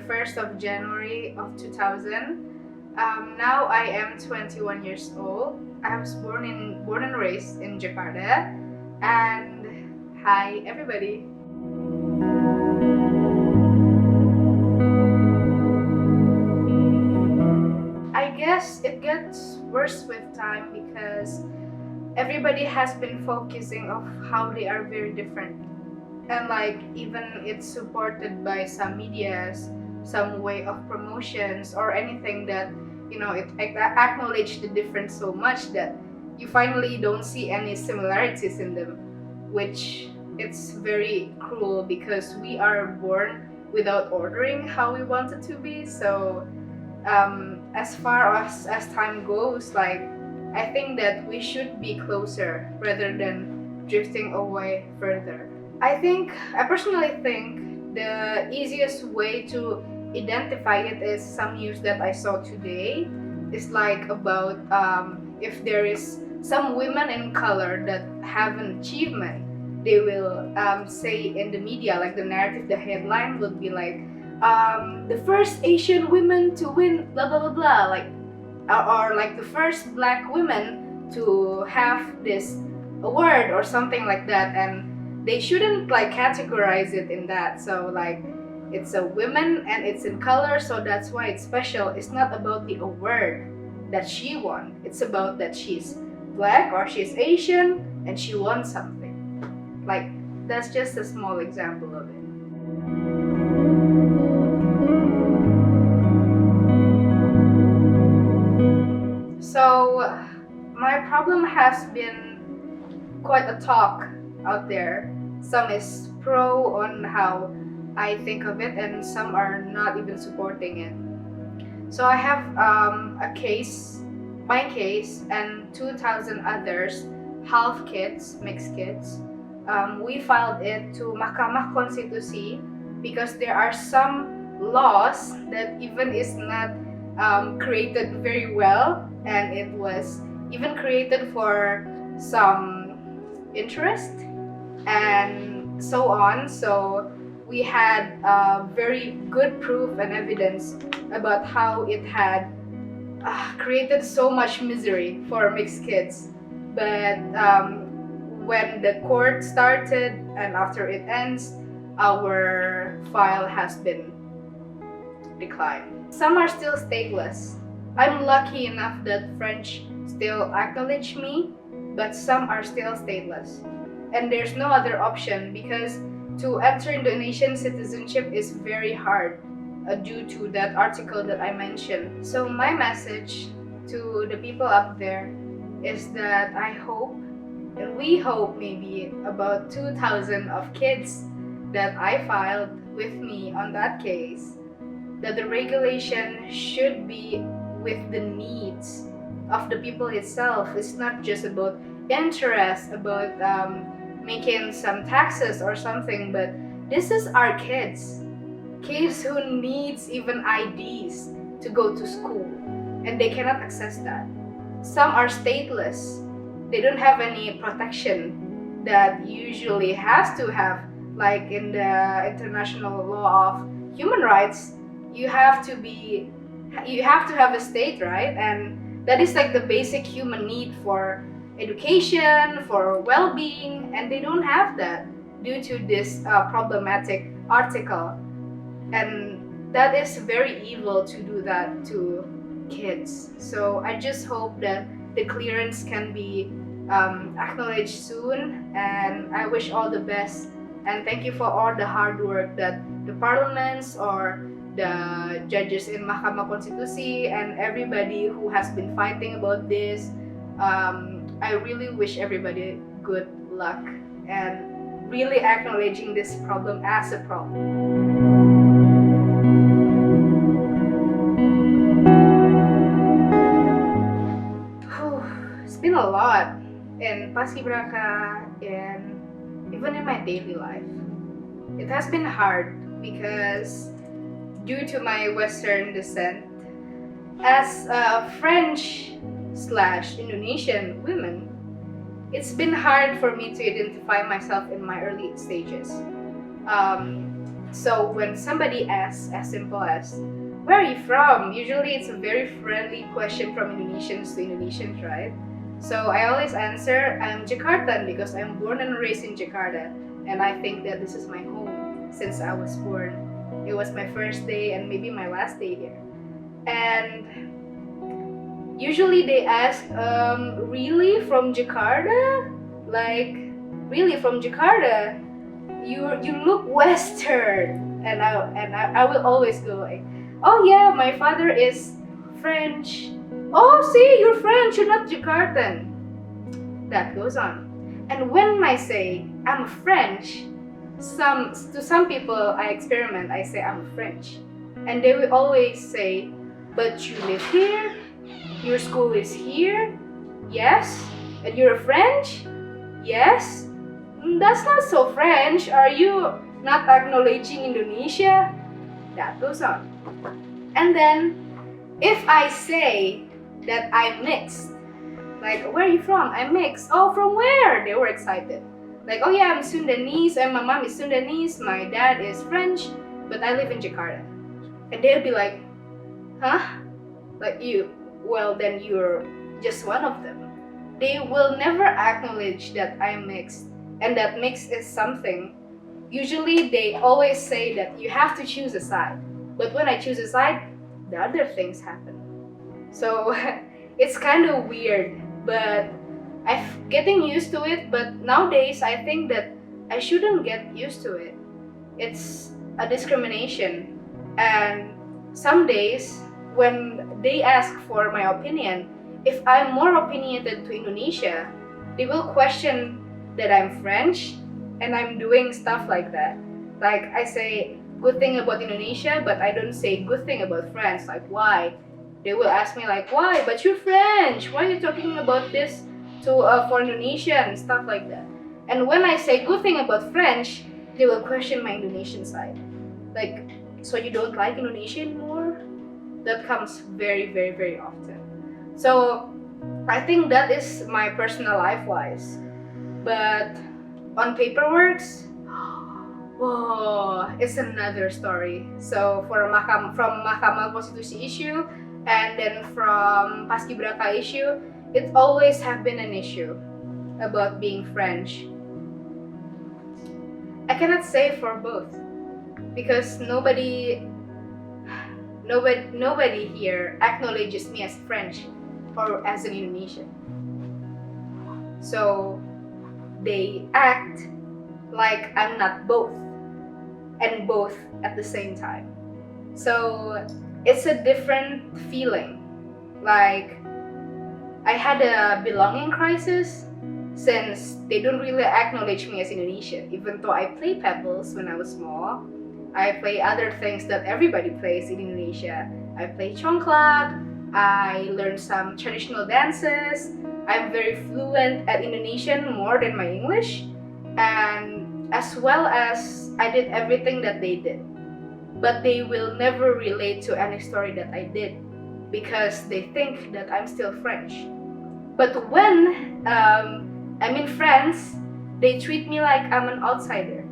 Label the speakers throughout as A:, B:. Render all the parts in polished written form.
A: 1st of January of 2000. Now I am 21 years old. I was born and raised in Jakarta. And hi everybody. I guess it gets worse with time because everybody has been focusing of how they are very different, and like even it's supported by some medias, some way of promotions or anything that it acknowledge the difference so much that you finally don't see any similarities in them, which it's very cruel because we are born without ordering how we want it to be. So as far as time goes, like I think that we should be closer rather than drifting away further. I personally think the easiest way to identify it is some news that I saw today. It's like about if there is some women in color that have an achievement, they will say in the media, like the narrative, the headline would be like, the first Asian women to win blah blah blah blah, like or like the first black women to have this award or something like that, and they shouldn't like categorize it in that. So like it's a woman and it's in color, so that's why it's special. It's not about the award that she won, it's about that she's black or she's Asian and she won something. Like that's just a small example of it. So my problem has been quite a talk out there. Some is pro on how I think of it, and some are not even supporting it. So I have my case, and 2,000 others, half kids, mixed kids. We filed it to Mahkamah Konstitusi because there are some laws that even is not created very well, and it was even created for some interest and so on. So we had very good proof and evidence about how it had created so much misery for mixed kids. But when the court started and after it ends, our file has been declined. Some are still stateless. I'm lucky enough that French still acknowledge me, but some are still stateless. And there's no other option because to enter Indonesian citizenship is very hard due to that article that I mentioned. So my message to the people up there is that I hope, and we hope maybe about 2,000 of kids that I filed with me on that case, that the regulation should be with the needs of the people itself. It's not just about interest, about making some taxes or something, but this is our kids who needs even IDs to go to school, and they cannot access that. Some are stateless. They don't have any protection that usually has to have, like in the international law of human rights, you have to have a state, right? And that is like the basic human need for education, for well-being, and they don't have that due to this problematic article. And that is very evil to do that to kids. So I just hope that the clearance can be acknowledged soon, and I wish all the best. And thank you for all the hard work that the parliaments or the judges in Mahkamah Konstitusi and everybody who has been fighting about this. I really wish everybody good luck and really acknowledging this problem as a problem. It's been a lot in Paskibraka and even in my daily life. It has been hard because due to my Western descent, as a French/Indonesian woman, it's been hard for me to identify myself in my early stages. So when somebody asks as simple as, where are you from? Usually it's a very friendly question from Indonesians to Indonesians, right? So I always answer, I'm Jakartan because I'm born and raised in Jakarta. And I think that this is my home since I was born. It was my first day and maybe my last day here. And usually they ask, really from Jakarta? Like, really from Jakarta? You look Western. And I will always go like, oh yeah, my father is French. Oh, see, you're French, you're not Jakartan. That goes on. And when I say I'm French, to some people I experiment, I say I'm French. And they will always say, but you live here? Your school is here? Yes. And you're French? Yes. That's not so French. Are you not acknowledging Indonesia? That goes on. And then, if I say that I'm mixed, like, where are you from? I'm mixed. Oh, from where? They were excited. Like, oh yeah, I'm Sundanese, and my mom is Sundanese, my dad is French, but I live in Jakarta. And they'll be like, huh? Like, well, then you're just one of them. They will never acknowledge that I'm mixed, and that mixed is something. Usually, they always say that you have to choose a side. But when I choose a side, the other things happen. So it's kind of weird, but I'm getting used to it. But nowadays, I think that I shouldn't get used to it. It's a discrimination. And some days, when they ask for my opinion, if I'm more opinionated to Indonesia, they will question that I'm French and I'm doing stuff like that. Like, I say good thing about Indonesia, but I don't say good thing about France. Like, why? They will ask me like, why? But you're French. Why are you talking about this for Indonesia and stuff like that? And when I say good thing about French, they will question my Indonesian side. Like, so you don't like Indonesia anymore? That comes very, very, very often. So I think that is my personal life-wise. But on paperworks, whoa, it's another story. So from Mahkamah Konstitusi issue, and then from Paskibraka issue, it always have been an issue about being French. I cannot say for both because nobody here acknowledges me as French or as an Indonesian. So they act like I'm not both and both at the same time. So it's a different feeling. Like, I had a belonging crisis since they don't really acknowledge me as Indonesian, even though I play pebbles when I was small. I play other things that everybody plays in Indonesia. I play congklak, I learned some traditional dances, I'm very fluent at Indonesian more than my English, and as well as I did everything that they did. But they will never relate to any story that I did because they think that I'm still French. But when I'm in France, they treat me like I'm an outsider.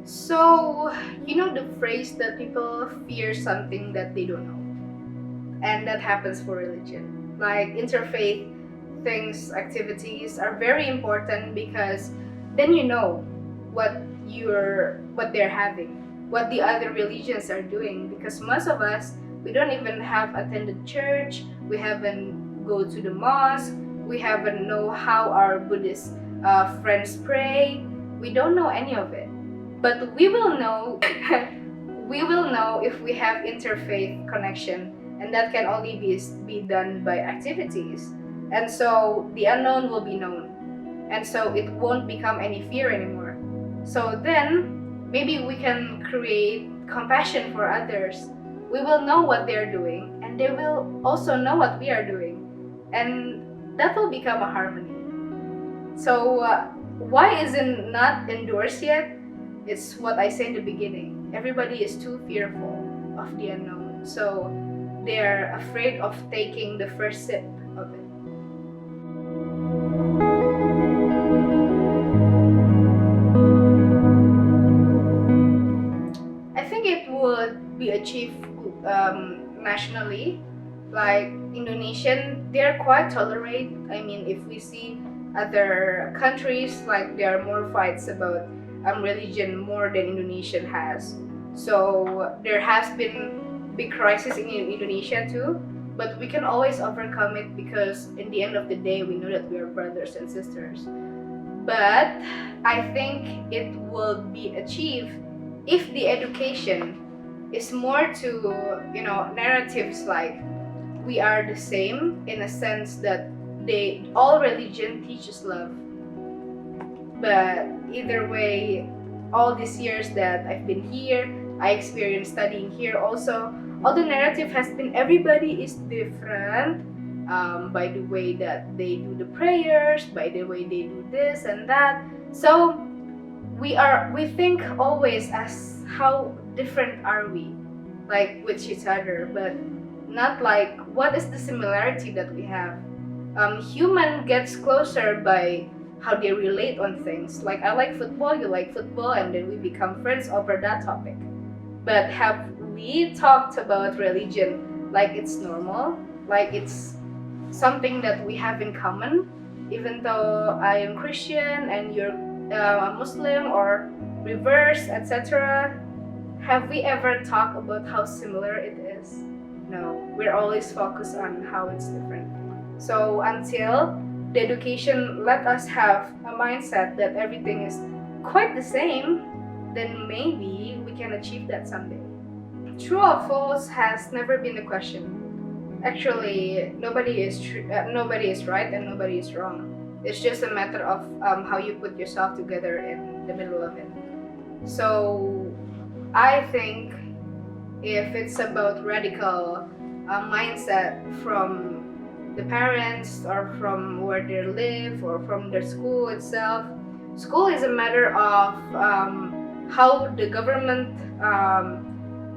A: So, you know the phrase that people fear something that they don't know. And that happens for religion. Like interfaith things, activities are very important because then you know what they're having, what the other religions are doing. Because most of us, we don't even have attended church, we haven't go to the mosque, we haven't know how our Buddhist friends pray. We don't know any of it. But we will know we will know if we have interfaith connection, and that can only be done by activities. And so the unknown will be known, and so it won't become any fear anymore. So then maybe we can create compassion for others. We will know what they're doing, and they will also know what we are doing, and that will become a harmony. So why isn't not endorsed yet? It's what I said in the beginning. Everybody is too fearful of the unknown, so they're afraid of taking the first sip of it. be achieved nationally. Like Indonesian, they're quite tolerate. I mean, if we see other countries, like there are more fights about religion more than Indonesian has. So there has been big crisis in Indonesia too, but we can always overcome it because in the end of the day, we know that we are brothers and sisters. But I think it will be achieved if the education is more to, narratives like we are the same, in a sense that all religion teaches love. But either way, all these years that I've been here, I experienced studying here also, all the narrative has been everybody is different, by the way that they do the prayers, by the way they do this and that. So we think always as how different are we, like with each other, but not like what is the similarity that we have. Human gets closer by how they relate on things. Like I like football, you like football, and then we become friends over that topic. But have we talked about religion like it's normal, like it's something that we have in common, even though I am Christian and you're Muslim or reverse, etc.? Have we ever talked about how similar it is? No, we're always focused on how it's different. So until the education let us have a mindset that everything is quite the same, then maybe we can achieve that someday. True or false has never been a question. Actually, nobody is right and nobody is wrong. It's just a matter of how you put yourself together in the middle of it. So I think if it's about radical mindset from the parents or from where they live or from their school itself, school is a matter of how the government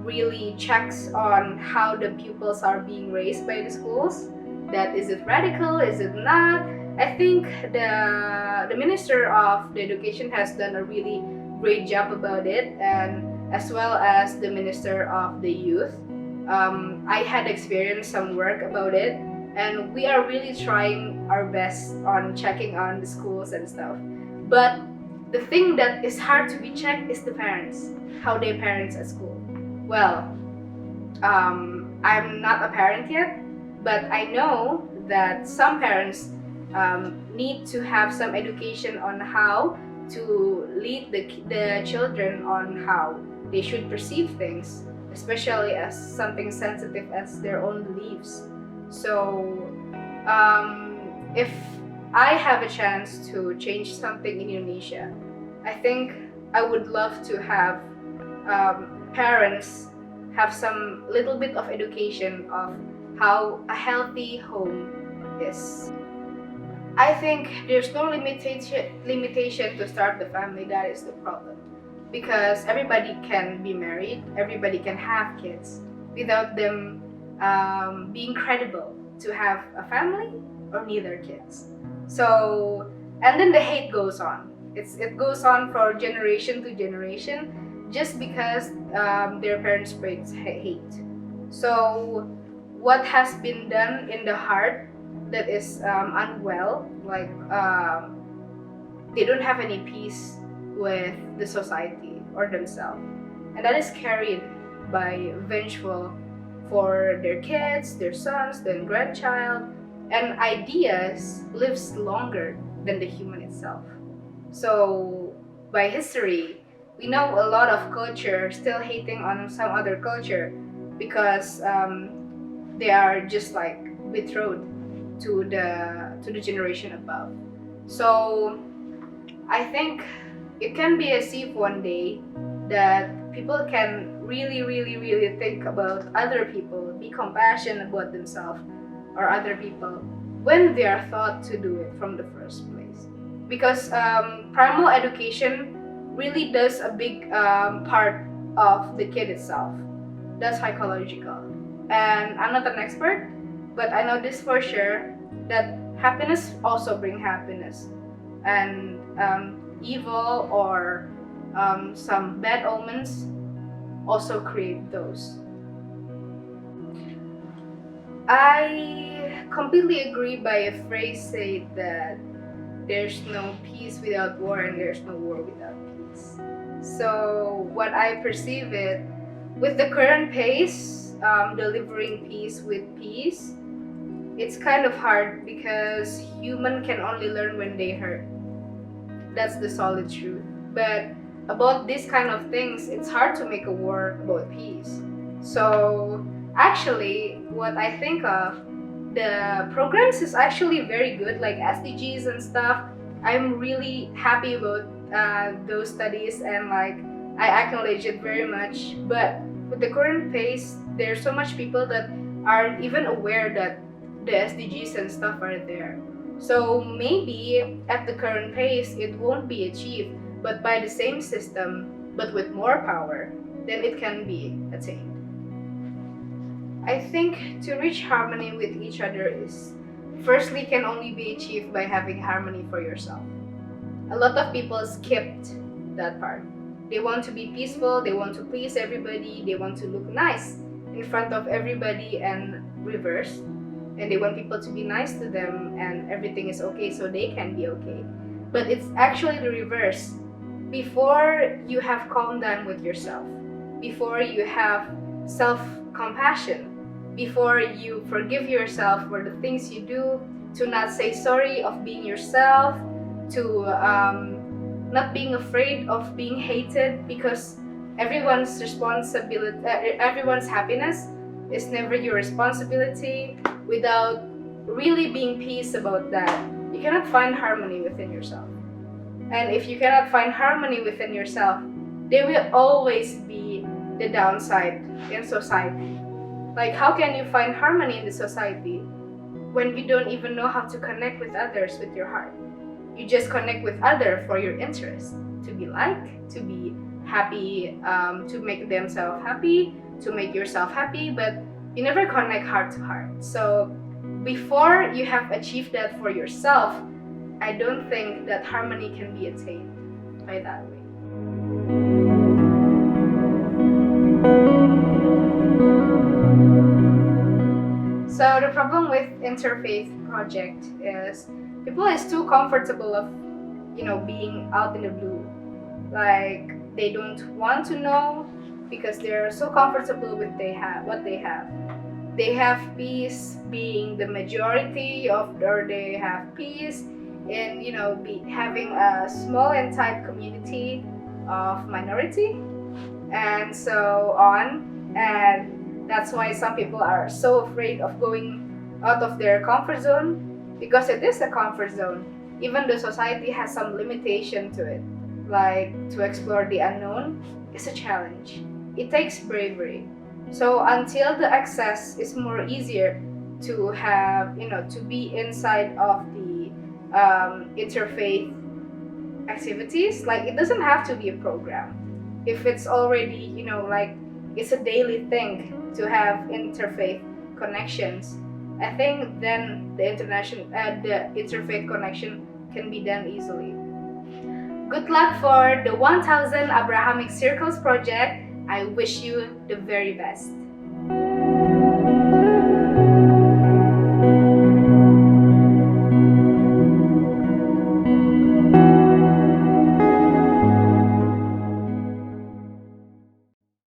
A: really checks on how the pupils are being raised by the schools. That is it radical? Is it not? I think the Minister of the Education has done a really great job about it, and as well as the Minister of the Youth. I had experienced some work about it, and we are really trying our best on checking on the schools and stuff. But the thing that is hard to be checked is the parents, how they parents at school. Well, I'm not a parent yet, but I know that some parents need to have some education on how to lead the children on how they should perceive things, especially as something sensitive as their own beliefs. So, if I have a chance to change something in Indonesia, I think I would love to have parents have some little bit of education of how a healthy home is. I think there's no limitation to start the family. That is the problem, because everybody can be married, everybody can have kids without them being credible to have a family or neither kids. So, and then the hate goes on. It goes on for generation to generation just because their parents spread hate. So, what has been done in the heart that is unwell, like they don't have any peace with the society or themselves, and that is carried by vengeful for their kids, their sons, their grandchild, and ideas lives longer than the human itself. So by history, we know a lot of culture still hating on some other culture because they are just like betrothed to the generation above. So I think it can be as if one day that people can really think about other people, be compassionate about themselves or other people when they are thought to do it from the first place. Because primal education really does a big part of the kid itself. That's psychological. And I'm not an expert, but I know this for sure, that happiness also brings happiness. And evil or some bad omens also create those. I completely agree by a phrase said that there's no peace without war and there's no war without peace. So what I perceive it, with the current pace, delivering peace with peace, it's kind of hard because human can only learn when they hurt. That's the solid truth. But about these kind of things, it's hard to make a war about peace. So actually, what I think of, the programs is actually very good, like SDGs and stuff. I'm really happy about those studies, and like I acknowledge it very much. But with the current pace, there's so much people that aren't even aware that the SDGs and stuff are there. So maybe at the current pace, it won't be achieved, but by the same system, but with more power, then it can be attained. I think to reach harmony with each other is, firstly, can only be achieved by having harmony for yourself. A lot of people skipped that part. They want to be peaceful, they want to please everybody, they want to look nice in front of everybody and reverse. And they want people to be nice to them and everything is okay so they can be okay. But it's actually the reverse. Before you have calmed down with yourself, before you have self-compassion, before you forgive yourself for the things you do, to not say sorry of being yourself, to not being afraid of being hated, because everyone's responsibility, everyone's happiness is never your responsibility. Without really being peace about that, you cannot find harmony within yourself. And if you cannot find harmony within yourself, there will always be the downside in society. Like, how can you find harmony in the society when you don't even know how to connect with others with your heart? You just connect with others for your interest, to be liked, to be happy, to make themselves happy, to make yourself happy, but you never connect heart to heart. So before you have achieved that for yourself, I don't think that harmony can be attained by that way. So the problem with interfaith project is people is too comfortable of, being out in the blue. Like, they don't want to know because they're so comfortable with what they have. They have peace being the majority of, or they have peace in, having a small and tight community of minority and so on. And that's why some people are so afraid of going out of their comfort zone, because it is a comfort zone. Even though society has some limitation to it, like to explore the unknown is a challenge. It takes bravery. So until the access is more easier to have, to be inside of the interfaith activities, like it doesn't have to be a program. If it's already, like it's a daily thing to have interfaith connections, I think then the interfaith connection can be done easily. Good luck for the 1000 Abrahamic Circles project. I wish you the very best.